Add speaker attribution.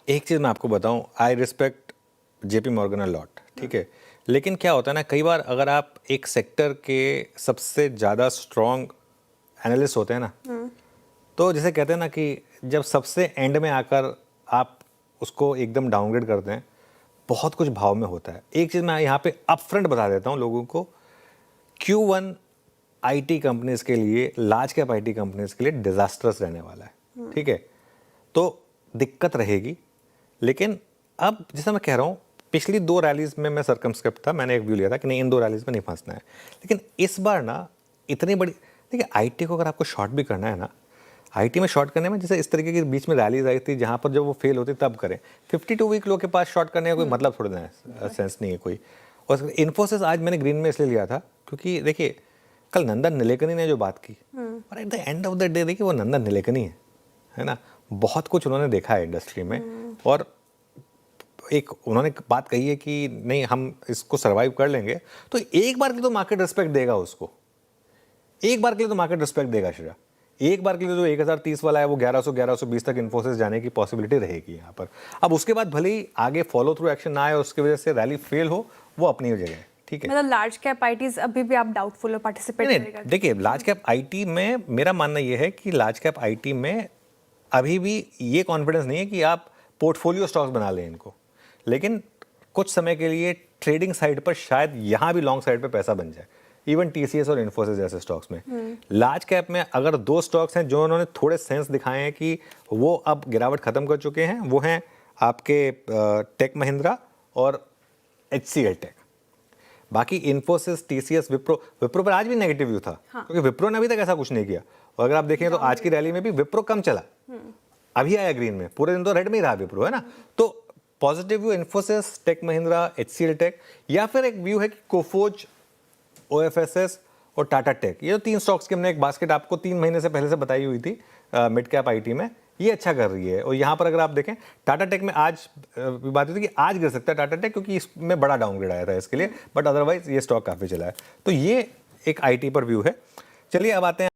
Speaker 1: एक चीज़ मैं आपको बताऊं, I respect JP Morgan a lot, ठीक है, लेकिन क्या होता है ना, कई बार अगर आप एक सेक्टर के सबसे ज़्यादा स्ट्रॉन्ग एनालिस्ट होते हैं ना, तो जैसे कहते हैं ना कि जब सबसे एंड में आकर आप उसको एकदम डाउनग्रेड करते हैं, बहुत कुछ भाव में होता है। एक चीज़ मैं यहाँ पे अपफ्रंट बता देता हूँ लोगों को, Q1 आईटी कंपनीज के लिए, लार्ज कैप आईटी कंपनीज के लिए डिजास्टर्स रहने वाला है, ठीक है, तो दिक्कत रहेगी। लेकिन अब जैसा मैं कह रहा हूँ, पिछली 2 रैलीज में मैं सर्कमस्क्रिप्ट था, मैंने एक व्यू लिया था कि नहीं इन 2 रैलीज में नहीं फंसना है। लेकिन इस बार ना इतनी बड़ी, देखिए आईटी को अगर आपको शॉर्ट भी करना है ना, आईटी में शॉर्ट करने में जैसे इस तरीके की बीच में रैलीज आई थी जहां पर जब वो फेल होती तब करें। 52 वीक लो के पास शॉर्ट करने का कोई मतलब थोड़ा ना है, सेंस नहीं है कोई। और इन्फोसिस आज मैंने ग्रीन में इसलिए लिया था क्योंकि देखिए कल नंदन निलेकनी ने जो बात की, और at the end of the day देखिए वो नंदन निलेकनी है ना, बहुत कुछ उन्होंने देखा है इंडस्ट्री में, और एक उन्होंने बात कही है कि नहीं हम इसको सर्वाइव कर लेंगे, तो एक बार के लिए तो मार्केट रिस्पेक्ट देगा उसको, एक बार के लिए तो मार्केट रिस्पेक्ट देगा श्रेया। एक बार के लिए जो 1030 वाला है वो 1120 तक इन्फोसिस जाने की पॉसिबिलिटी रहेगी यहाँ पर। अब उसके बाद भले ही आगे फॉलो थ्रू एक्शन ना आए, उसकी वजह से रैली फेल हो, वो अपनी जगह है, ठीक है।
Speaker 2: मतलब लार्ज कैप आईटीज अभी भी आप डाउटफुल हो पार्टिसिपेट करेगा?
Speaker 1: देखिए लार्ज कैप आईटी में मेरा मानना ये है कि लार्ज कैप आईटी में अभी भी ये कॉन्फिडेंस नहीं है कि आप पोर्टफोलियो स्टॉक्स बना लें इनको, लेकिन कुछ समय के लिए ट्रेडिंग साइड पर शायद यहाँ भी लॉन्ग साइड पर पैसा बन जाए, इवन टीसीएस और इन्फोसिस जैसे स्टॉक्स में। लार्ज कैप में अगर 2 स्टॉक्स हैं जो उन्होंने थोड़े सेंस दिखाए हैं कि वो अब गिरावट खत्म कर चुके हैं, वो हैं आपके टेक महिंद्रा और HCL टेक। बाकी इन्फोसिस, टीसीएस, विप्रो पर आज भी नेगेटिव व्यू था, क्योंकि विप्रो ने अभी तक ऐसा कुछ नहीं किया। और अगर आप देखें तो आज की रैली में भी विप्रो कम चला, अभी आया ग्रीन में, पूरे दिन तो रेड में ही रहा विप्रो, है ना। तो positive view Infosys, tech Mahindra, HCL tech, या फिर एक व्यू है कि कोफोज, OFSS और टाटा टेक, ये 3 स्टॉक्स की हमने एक बास्केट आपको 3 महीने से पहले से बताई हुई थी मिड कैप आईटी में, ये अच्छा कर रही है। और यहाँ पर अगर आप देखें टाटा टेक में आज बात हुई थी कि आज गिर सकता है टाटा टेक, क्योंकि इसमें बड़ा डाउनग्रेड आया था इसके लिए, बट अदरवाइज ये स्टॉक काफ़ी चला है। तो ये एक आईटी पर व्यू है। चलिए अब आते हैं